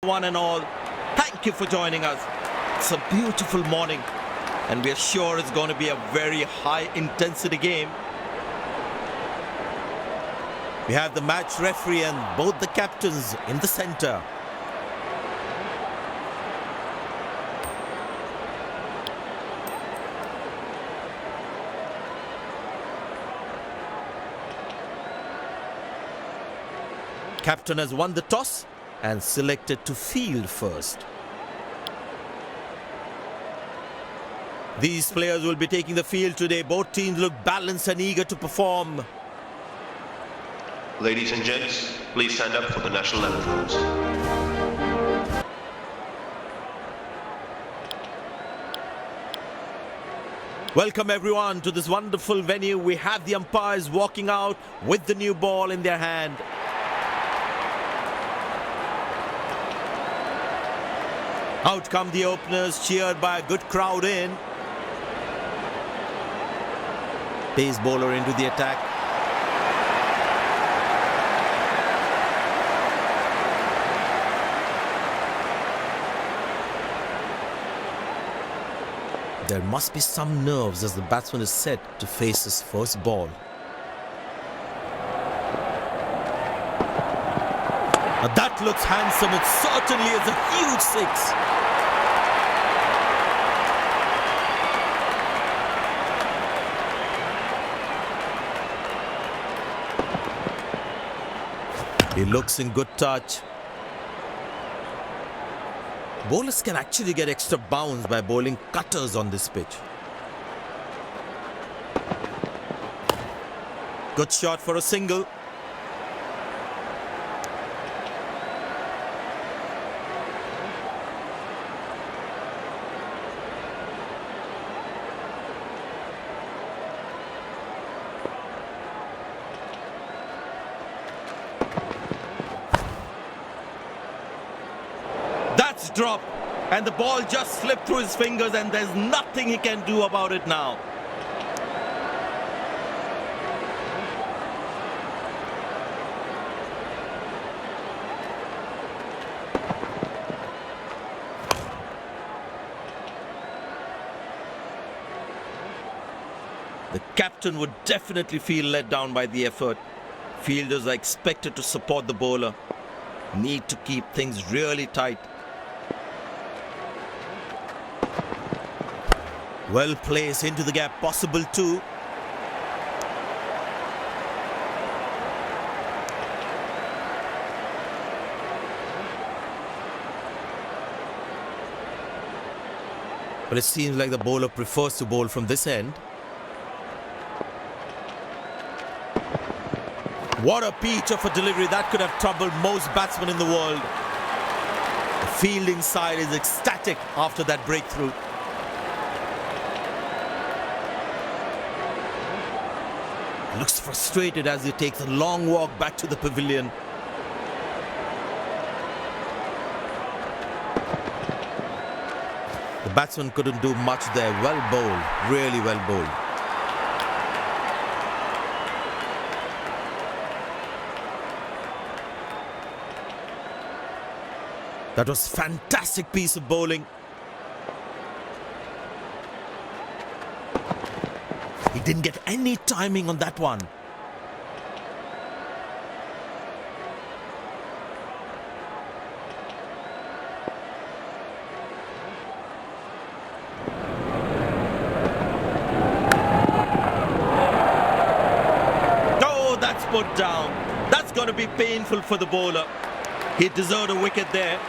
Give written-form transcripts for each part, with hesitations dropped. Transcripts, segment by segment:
one and all. Thank you for joining us. It's a beautiful morning, and we are sure it's going to be a very high-intensity game. We have the match referee and both the captains in the center. Captain has won the toss and selected to field first. These players will be taking the field today. Both teams look balanced and eager to perform. Ladies and gents, please stand up for the national anthems. Welcome everyone to this wonderful venue. We have the umpires walking out with the new ball in their hand. Out come the openers, cheered by a good crowd in. Pace bowler into the attack. There must be some nerves as the batsman is set to face his first ball. Now that looks handsome. It certainly is a huge six. He looks in good touch. Bowlers can actually get extra bounce by bowling cutters on this pitch. Good shot for a single. Drop, and the ball just slipped through his fingers, and there's nothing he can do about it now. The captain would definitely feel let down by the effort. Fielders are expected to support the bowler. Need to keep things really tight. Well placed into the gap, possible too. But it seems like the bowler prefers to bowl from this end. What a peach of a delivery. That could have troubled most batsmen in the world. The fielding side is ecstatic after that breakthrough. Looks frustrated as he takes a long walk back to the pavilion. The batsman couldn't do much there. Well bowled, really well bowled. That was a fantastic piece of bowling. He didn't get any timing on that one. Oh, that's put down. That's going to be painful for the bowler. He deserved a wicket there.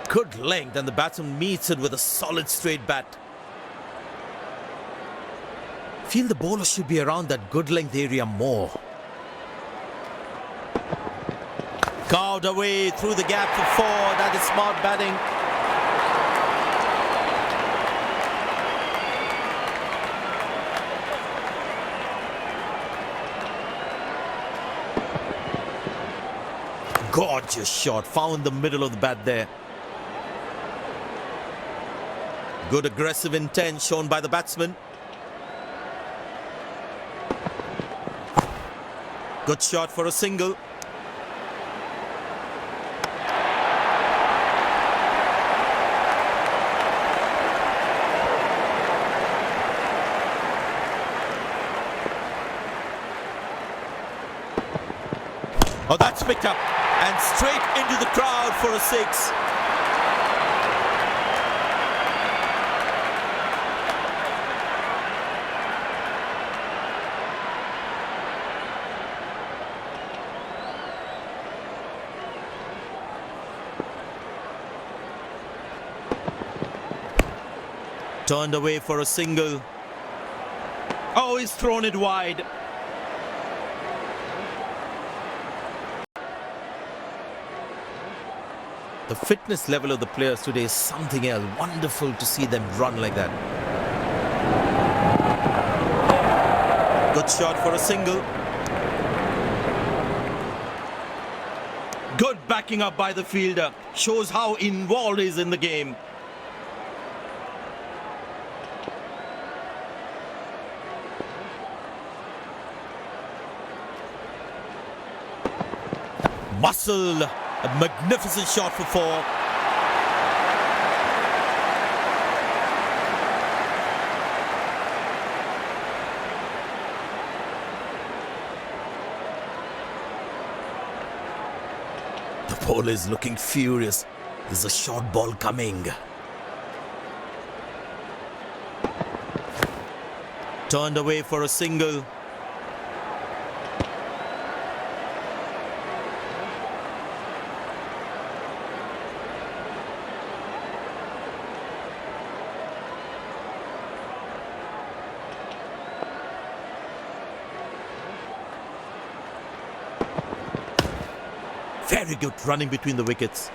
Good length, and the batsman meets it with a solid straight bat. Feel the bowler should be around that good length area more. Carved away through the gap for four. That is smart batting. Gorgeous shot. Found the middle of the bat there. Good aggressive intent shown by the batsman. Good shot for a single. Oh, that's picked up and straight into the crowd for a six. Turned away for a single. Oh, he's thrown it wide. The fitness level of the players today is something else. Wonderful to see them run like that. Good shot for a single. Good backing up by the fielder. Shows how involved he is in the game. Muscle. A magnificent shot for four. The bowler is looking furious. There's a short ball coming. Turned away for a single. Very good running between the wickets.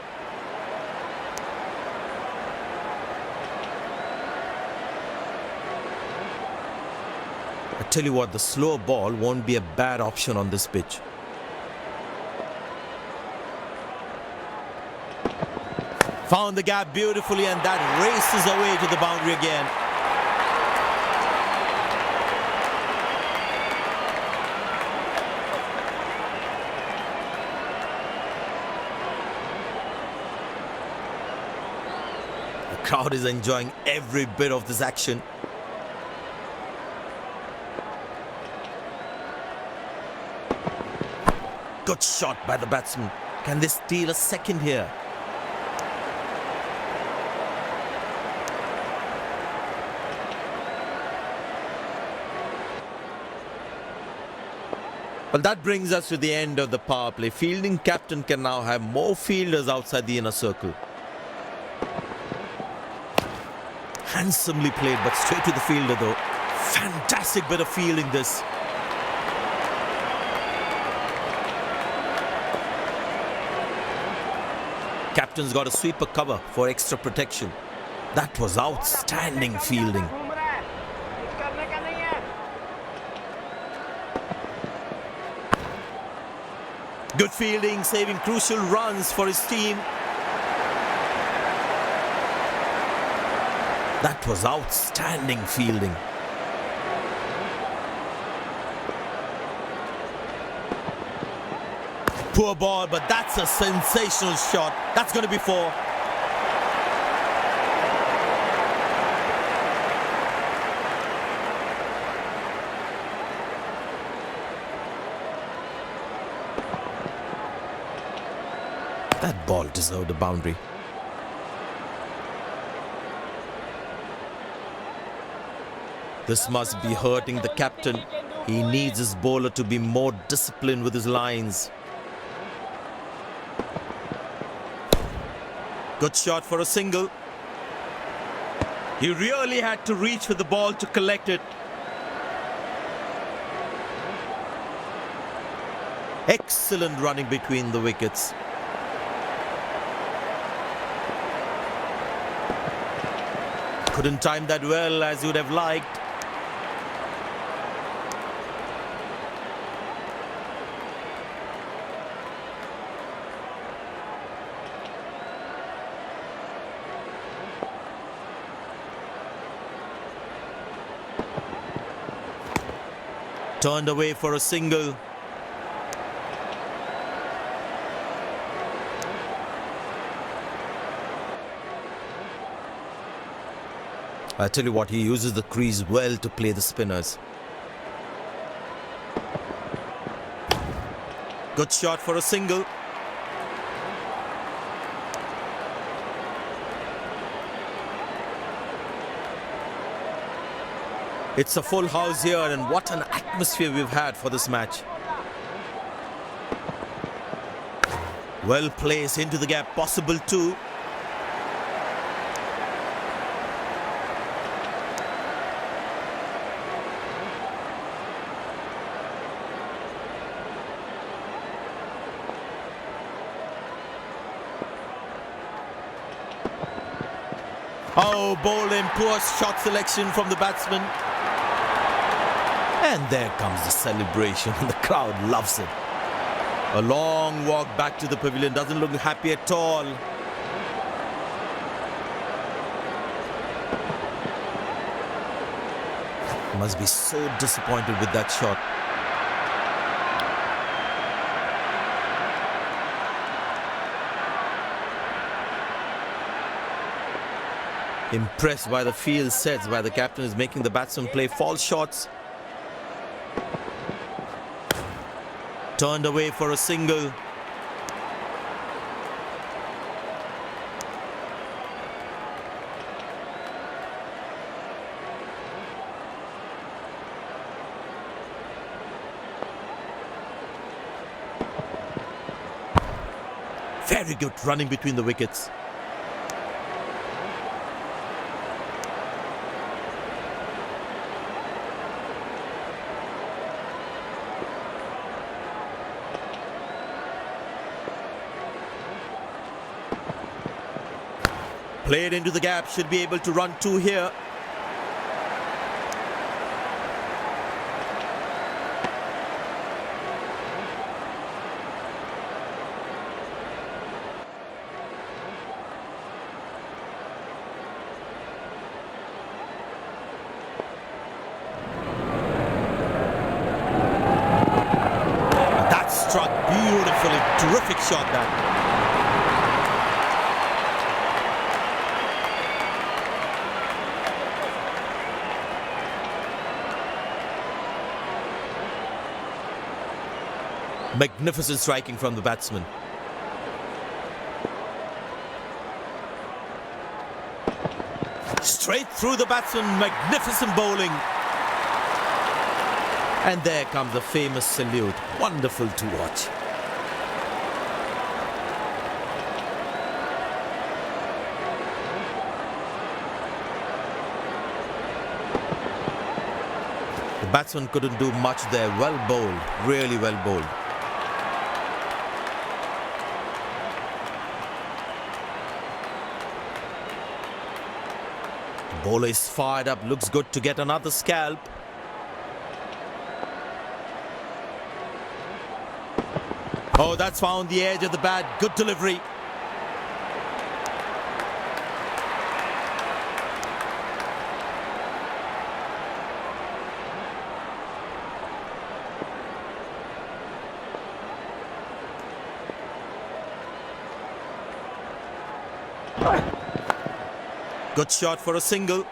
I tell you what, the slow ball won't be a bad option on this pitch. Found the gap beautifully, and that races away to the boundary again. The crowd is enjoying every bit of this action. Good shot by the batsman. Can they steal a second here? Well, that brings us to the end of the power play. Fielding captain can now have more fielders outside the inner circle. Handsomely played, but straight to the fielder though. Fantastic bit of fielding this. Captain's got a sweeper cover for extra protection. That was outstanding fielding. Good fielding, saving crucial runs for his team. That was outstanding fielding. Poor ball, but that's a sensational shot. That's going to be four. That ball deserved a boundary. This must be hurting the captain. He needs his bowler to be more disciplined with his lines. Good shot for a single. He really had to reach for the ball to collect it. Excellent running between the wickets. Couldn't time that well as you would have liked. Turned away for a single. I tell you what, he uses the crease well to play the spinners. Good shot for a single. It's a full house here, and what an atmosphere we've had for this match. Well placed into the gap, possible too. Oh, bowling, poor shot selection from the batsman. And there comes the celebration. The crowd loves it. A long walk back to the pavilion, doesn't look happy at all. Must be so disappointed with that shot. Impressed by the field sets, where the captain is making the batsman play false shots. Turned away for a single. Very good running between the wickets. Played into the gap, should be able to run two here. That struck beautifully, terrific shot that. Magnificent striking from the batsman. Straight through the batsman, magnificent bowling. And there comes the famous salute. Wonderful to watch. The batsman couldn't do much there. Well bowled, really well bowled. Bowler is fired up, looks good to get another scalp. Oh, that's found the edge of the bat. Good delivery. Good shot for a single.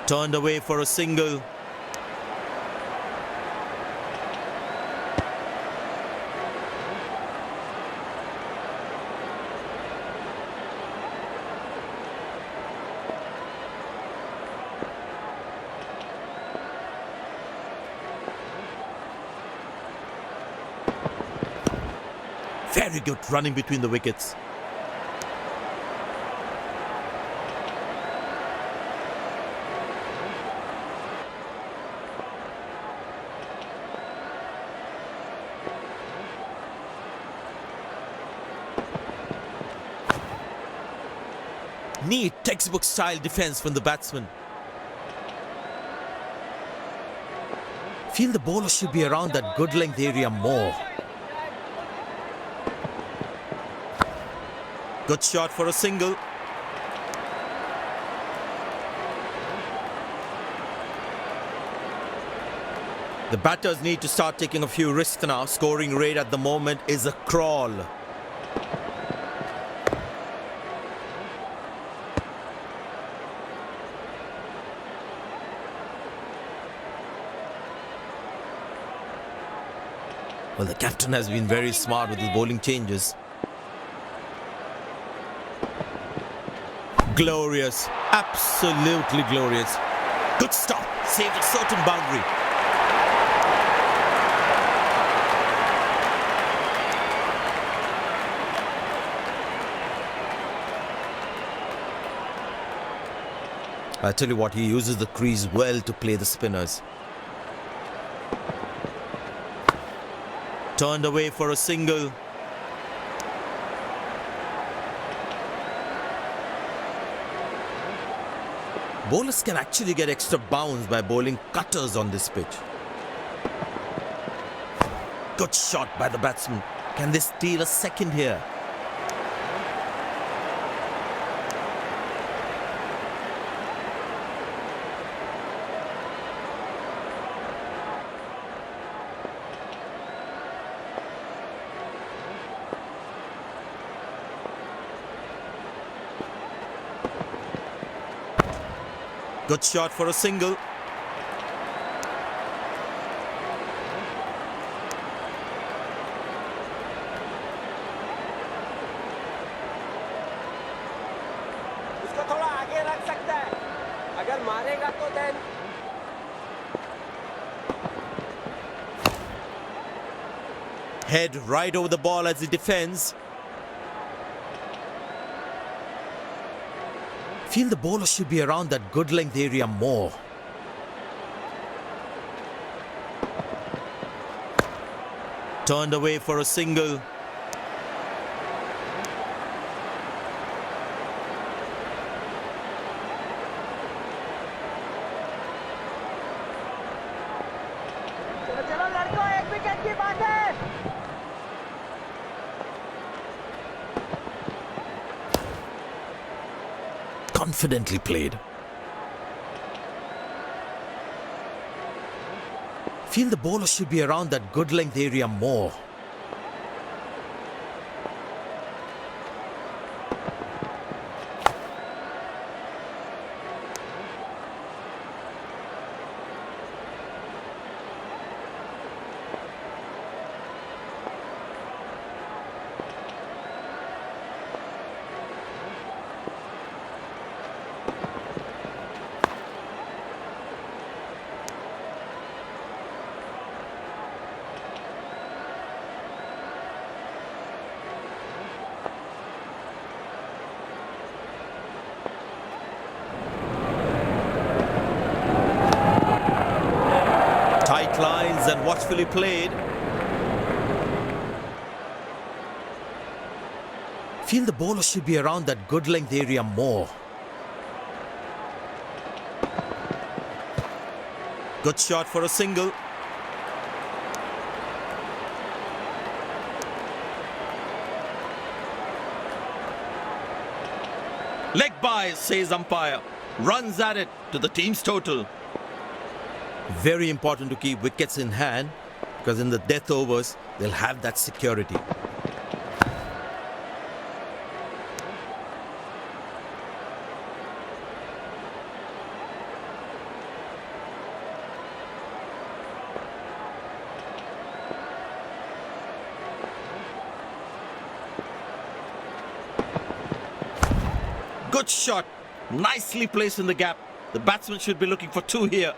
Turned away for a single. Very good running between the wickets. Neat textbook style defense from the batsman. Feel the bowler should be around that good length area more. Good shot for a single. The batters need to start taking a few risks now. Scoring rate at the moment is a crawl. Well, the captain has been very smart with his bowling changes. Glorious. Absolutely glorious. Good stop. Saved a certain boundary. I tell you what, he uses the crease well to play the spinners. Turned away for a single. Bowlers can actually get extra bounce by bowling cutters on this pitch. Good shot by the batsman. Can they steal a second here? Good shot for a single. उसको थोड़ा आगे रख सकता है अगर मारेगा तो then Head right over the ball as he defends. Feel the bowler should be around that good length area more. Turned away for a single. चलो चलो लड़कों एक विकेट की बात है Confidently played. Feel the bowler should be around that good length area more. Tight lines and watchfully played. Feel the bowler should be around that good length area more. Good shot for a single. Leg by, says umpire. Runs at it to the team's total. Very important to keep wickets in hand because in the death overs, they'll have that security. Good shot. Nicely placed in the gap. The batsman should be looking for two here.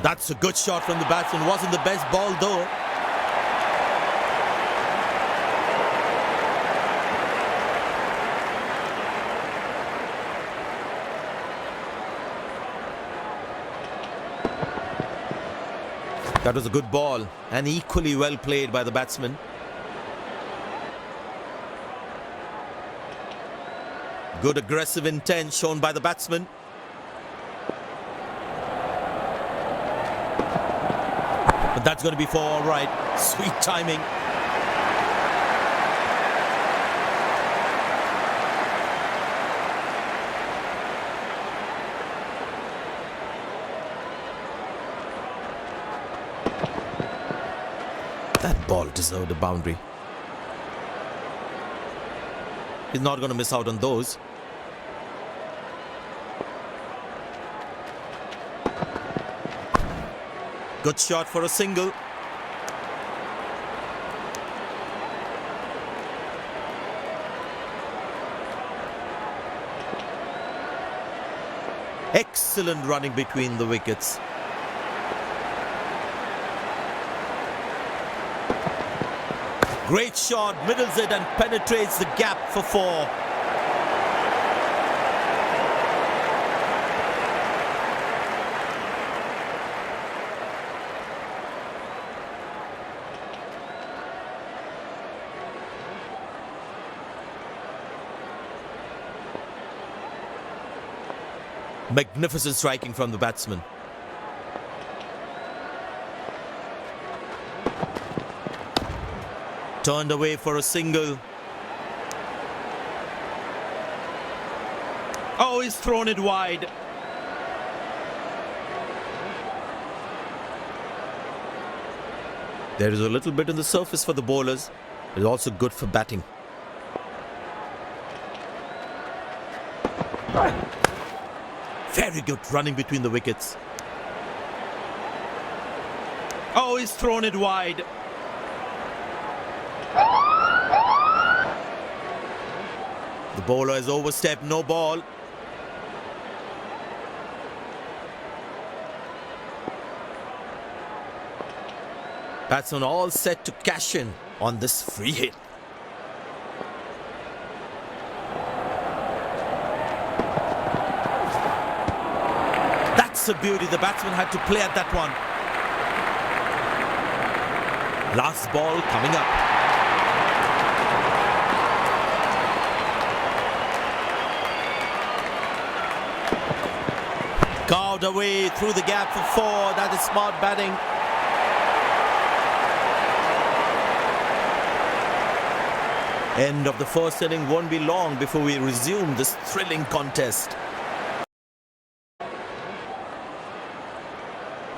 That's a good shot from the batsman. Wasn't the best ball though. That was a good ball and equally well played by the batsman. Good aggressive intent shown by the batsman. But that's going to be for all right. Sweet timing. That ball deserved a boundary. He's not going to miss out on those. Good shot for a single. Excellent running between the wickets. Great shot, middles it and penetrates the gap for 4. Magnificent striking from the batsman. Turned away for a single. Oh, he's thrown it wide. There is a little bit on the surface for the bowlers. It's also good for batting. Very good running between the wickets. Oh, he's thrown it wide. The bowler has overstepped, no ball. Batsmen all set to cash in on this free hit. That's a beauty. The batsman had to play at that one. Last ball coming up. Carved away through the gap for 4. That is smart batting. End of the first inning won't be long before we resume this thrilling contest.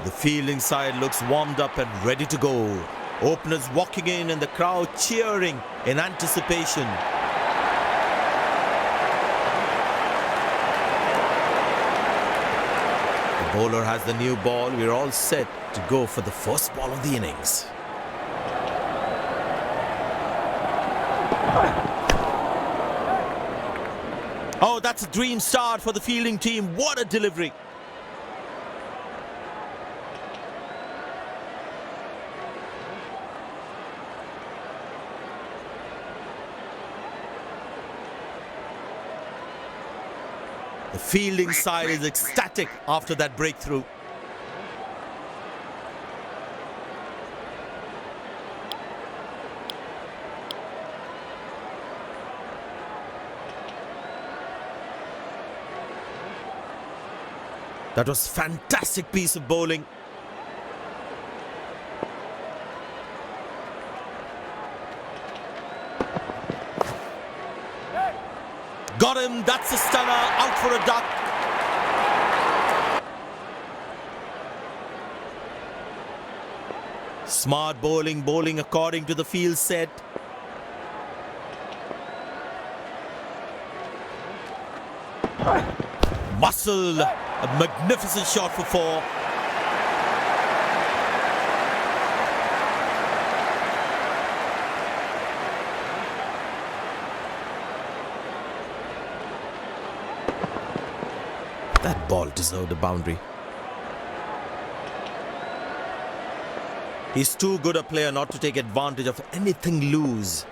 The fielding side looks warmed up and ready to go. Openers walking in and the crowd cheering in anticipation. The bowler has the new ball. We're all set to go for the first ball of the innings. Oh, that's a dream start for the fielding team. What a delivery. The fielding side is ecstatic after that breakthrough. That was fantastic piece of bowling. Got him, that's a stunner, out for a duck. Smart bowling according to the field set. Muscle, a magnificent shot for 4. That ball deserved a boundary. He's too good a player not to take advantage of anything loose.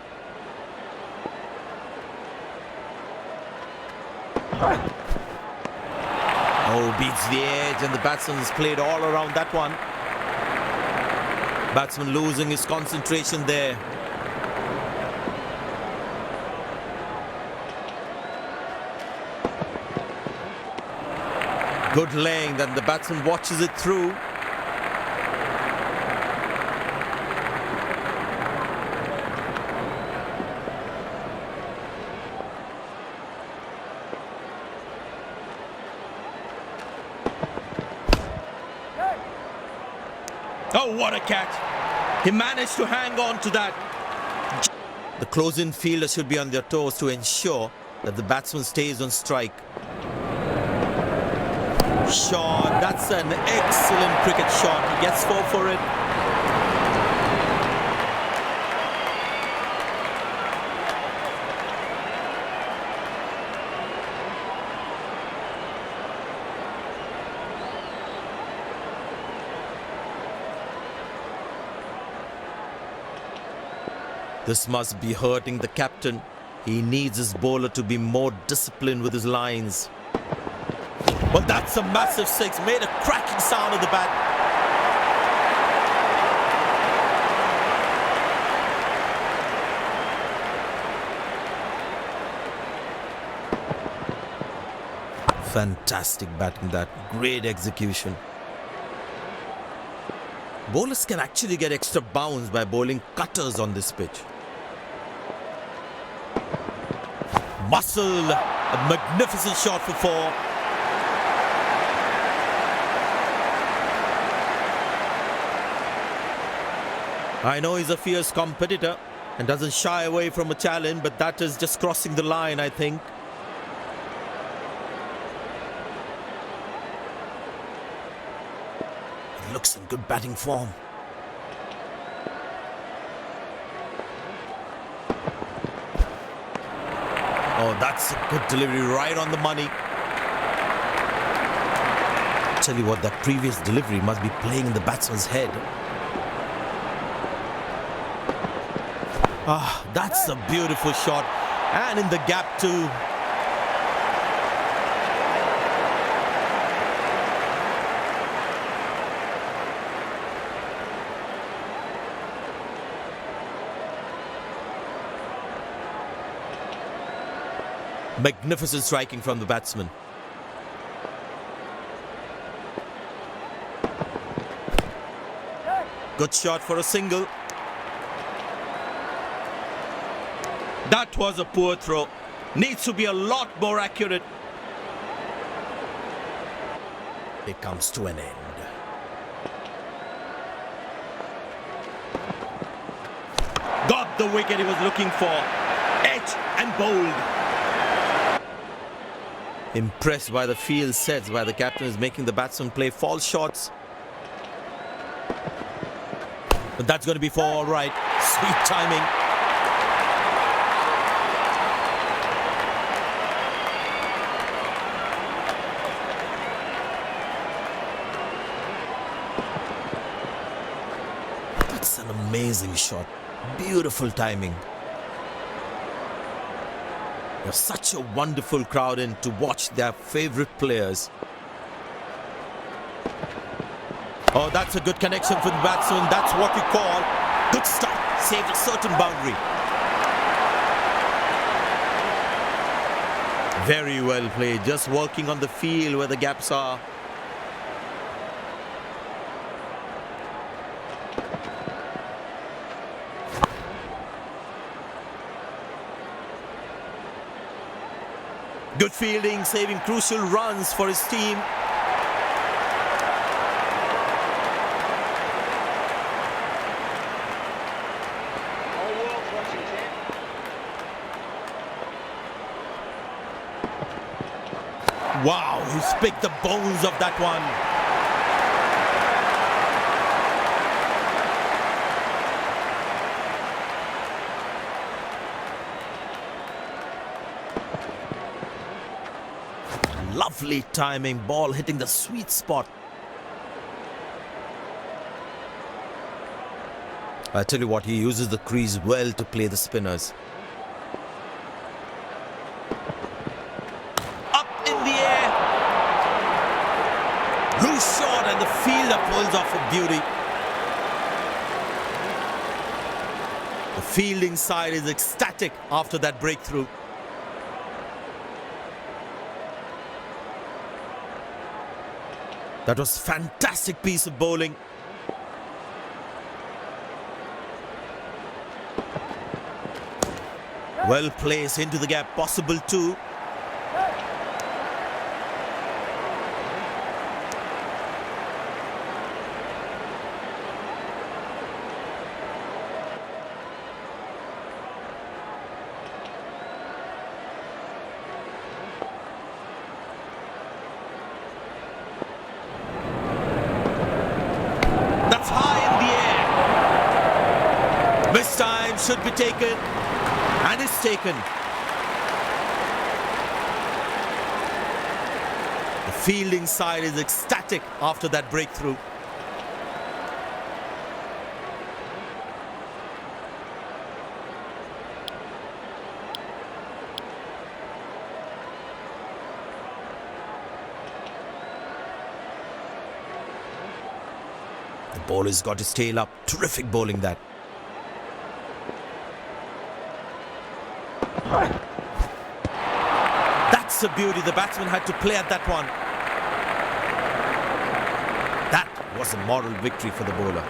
Oh, beats the edge, and the batsman's played all around that one. Batsman losing his concentration there. Good laying, then the batsman watches it through. Oh, what a catch. He managed to hang on to that. The close-in fielder should be on their toes to ensure that the batsman stays on strike. Shot. That's an excellent cricket shot. He gets 4 for it. This must be hurting the captain. He needs his bowler to be more disciplined with his lines. Well, that's a massive 6. Made a cracking sound of the bat. Fantastic batting that. Great execution. Bowlers can actually get extra bounce by bowling cutters on this pitch. Muscle. A magnificent shot for 4. I know he's a fierce competitor and doesn't shy away from a challenge, but that is just crossing the line, I think. He looks in good batting form. Oh, that's a good delivery, right on the money. Tell you what, that previous delivery must be playing in the batsman's head. Ah, that's a beautiful shot. And in the gap too. Magnificent striking from the batsman. Good shot for a single. That was a poor throw. Needs to be a lot more accurate. It comes to an end. Got the wicket he was looking for. Edge and bowled. Impressed by the field sets by the captain is making the batsman play false shots. But that's going to be 4 all right. Sweet timing. That's an amazing shot. Beautiful timing. There's such a wonderful crowd in to watch their favorite players. Oh, that's a good connection for the batsman. That's what we call good stop. Saved a certain boundary. Very well played. Just working on the field where the gaps are. Good fielding, saving crucial runs for his team. Wow, he's picked the bones of that one. Lovely timing, ball hitting the sweet spot. I tell you what, he uses the crease well to play the spinners. Up in the air. Loose shot and the fielder pulls off a beauty. The fielding side is ecstatic after that breakthrough. That was fantastic piece of bowling. Well placed into the gap, possible too. That's high in the air. This time should be taken. And it's taken. The fielding side is ecstatic after that breakthrough. The bowler's got his tail up. Terrific bowling that. That's a beauty. The batsman had to play at that one. That was a moral victory for the bowler.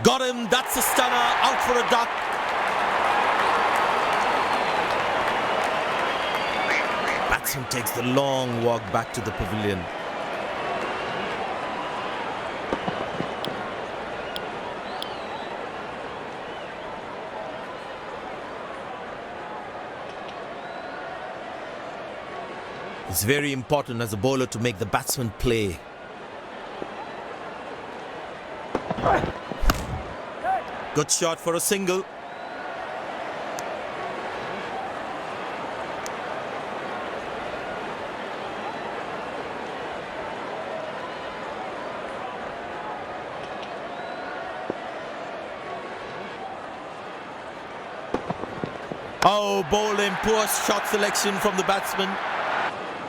Got him. That's a stunner. Out for a duck. Batsman takes the long walk back to the pavilion. It's very important as a bowler to make the batsman play. Good shot for a single. Oh, bowling, poor shot selection from the batsman.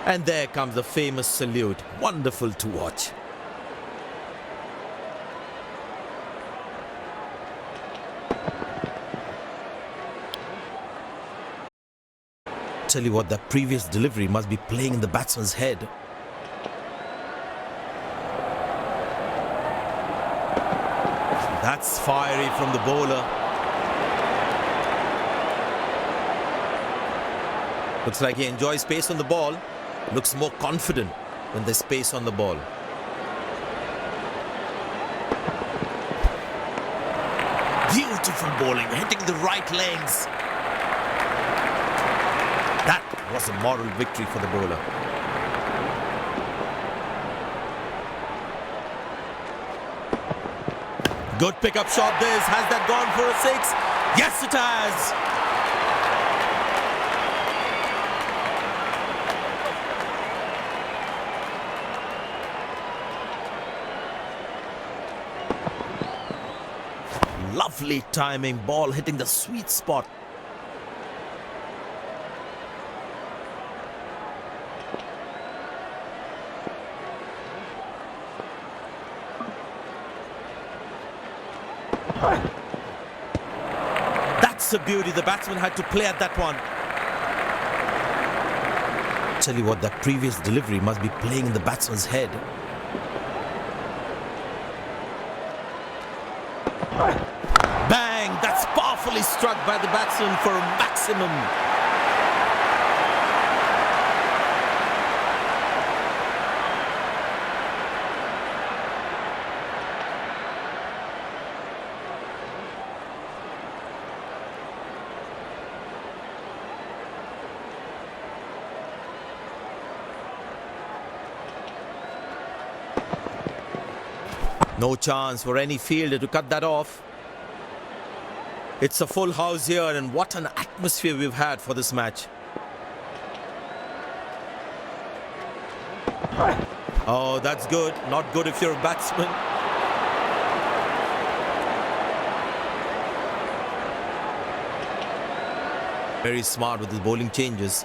And there comes the famous salute. Wonderful to watch. Tell you what, that previous delivery must be playing in the batsman's head. That's fiery from the bowler. Looks like he enjoys space on the ball. Looks more confident when there's space on the ball. Beautiful bowling, hitting the right legs. That was a moral victory for the bowler. Good pickup shot this. Has that gone for a six? Yes, it has. Lovely timing, ball hitting the sweet spot. That's a beauty. The batsman had to play at that one. Tell you what, that previous delivery must be playing in the batsman's head. Bang! That's powerfully struck by the batsman for a maximum. No chance for any fielder to cut that off. It's a full house here, and what an atmosphere we've had for this match. Oh, that's good. Not good if you're a batsman. Very smart with his bowling changes.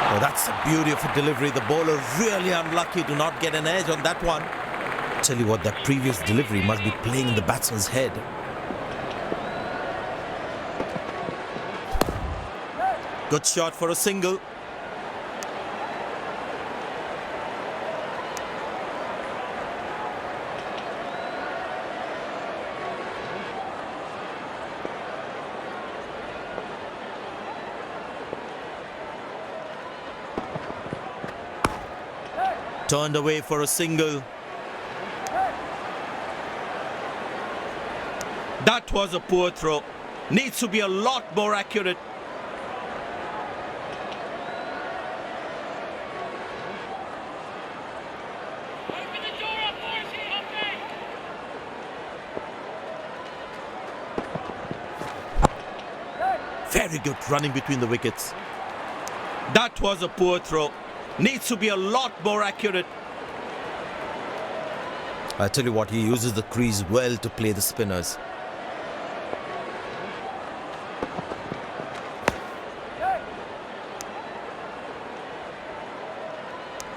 Oh, that's a beautiful delivery. The bowler really unlucky to not get an edge on that one. Tell you what, that previous delivery must be playing in the batsman's head. Good shot for a single. Turned away for a single. That was a poor throw. Needs to be a lot more accurate. Very good running between the wickets. That was a poor throw. Needs to be a lot more accurate. I tell you what, he uses the crease well to play the spinners.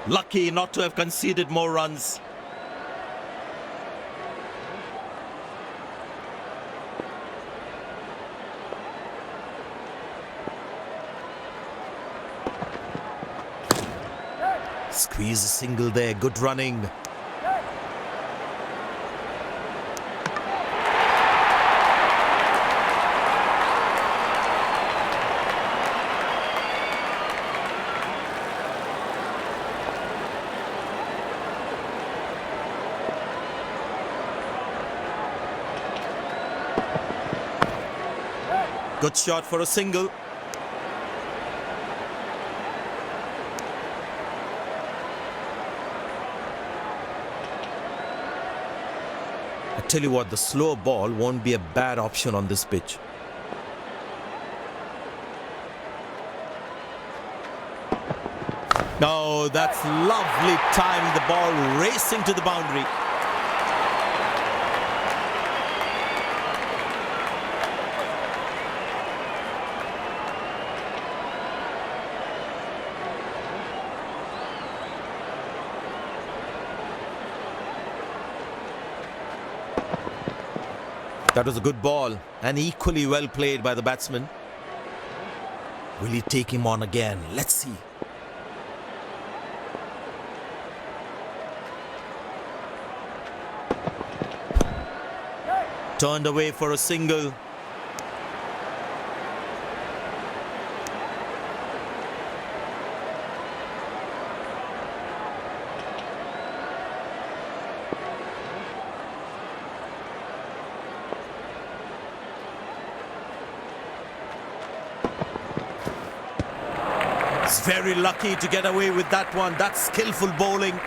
Lucky not to have conceded more runs. Squeeze a single there, good running. Good shot for a single. I tell you what, the slow ball won't be a bad option on this pitch. No, that's lovely timing, the ball racing to the boundary. That was a good ball and equally well played by the batsman. Will he take him on again? Let's see. Turned away for a single. He's very lucky to get away with that one. That's skillful bowling.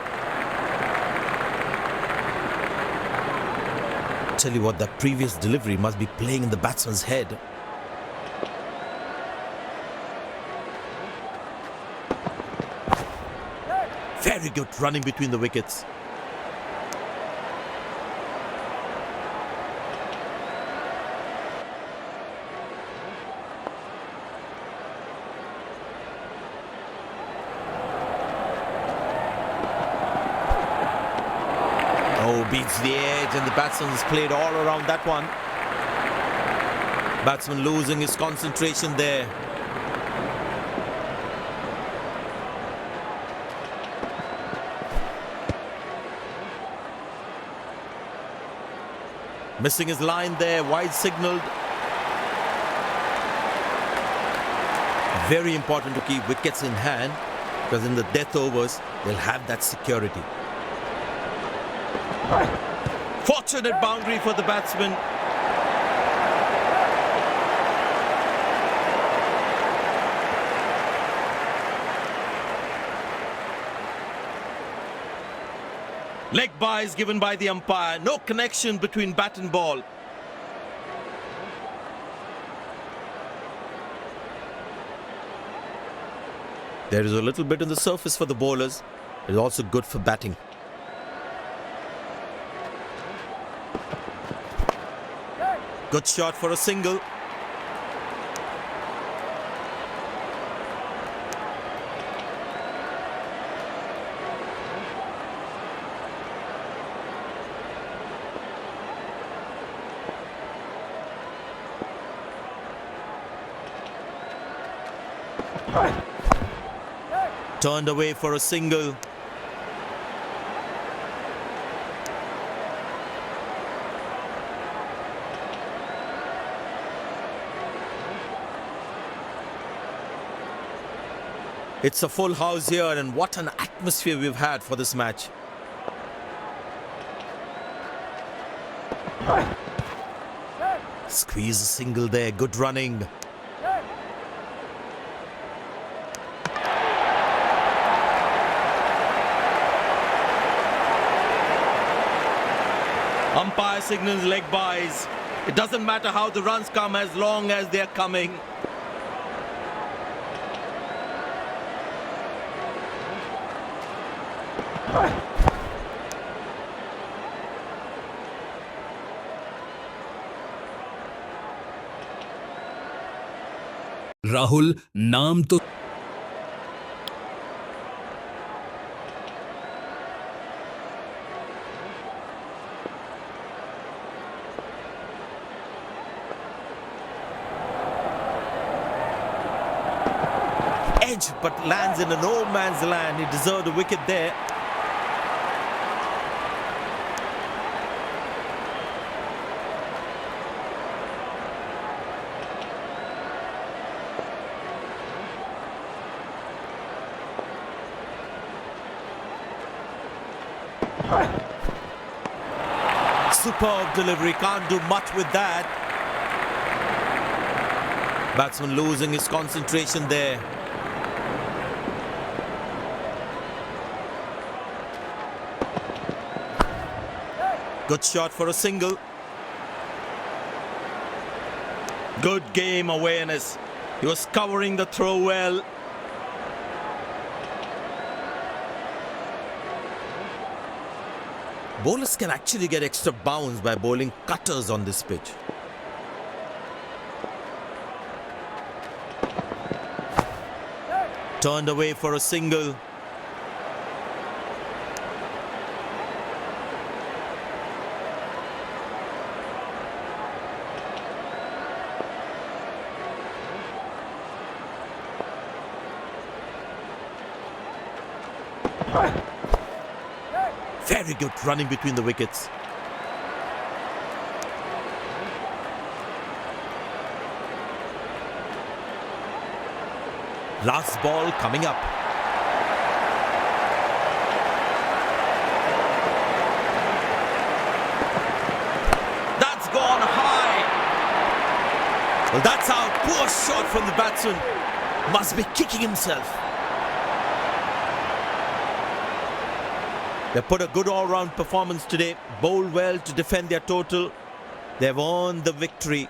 Tell you what, that previous delivery must be playing in the batsman's head. Very good running between the wickets. Oh, beats the edge, and the batsman's played all around that one. Batsman losing his concentration there. Missing his line there, wide signalled. Very important to keep wickets in hand, because in the death overs, they'll have that security. Fortunate boundary for the batsman. Leg byes given by the umpire. No connection between bat and ball. There is a little bit in the surface for the bowlers. It is also good for batting. Good shot for a single. Turned away for a single. It's a full house here, and what an atmosphere we've had for this match. Squeeze a single there, good running. Umpire signals leg byes. It doesn't matter how the runs come as long as they're coming. Rahul नाम तो Edge, but lands in a no man's land. He deserved a wicket there. Superb delivery, can't do much with that. Batsman losing his concentration there. Good shot for a single. Good game awareness. He was covering the throw well. Bowlers can actually get extra bounce by bowling cutters on this pitch. Turned away for a single. Very good running between the wickets. Last ball coming up. That's gone high. Well, that's out. Poor shot from the batsman. Must be kicking himself. They put a good all-round performance today, bowled well to defend their total. They've earned the victory.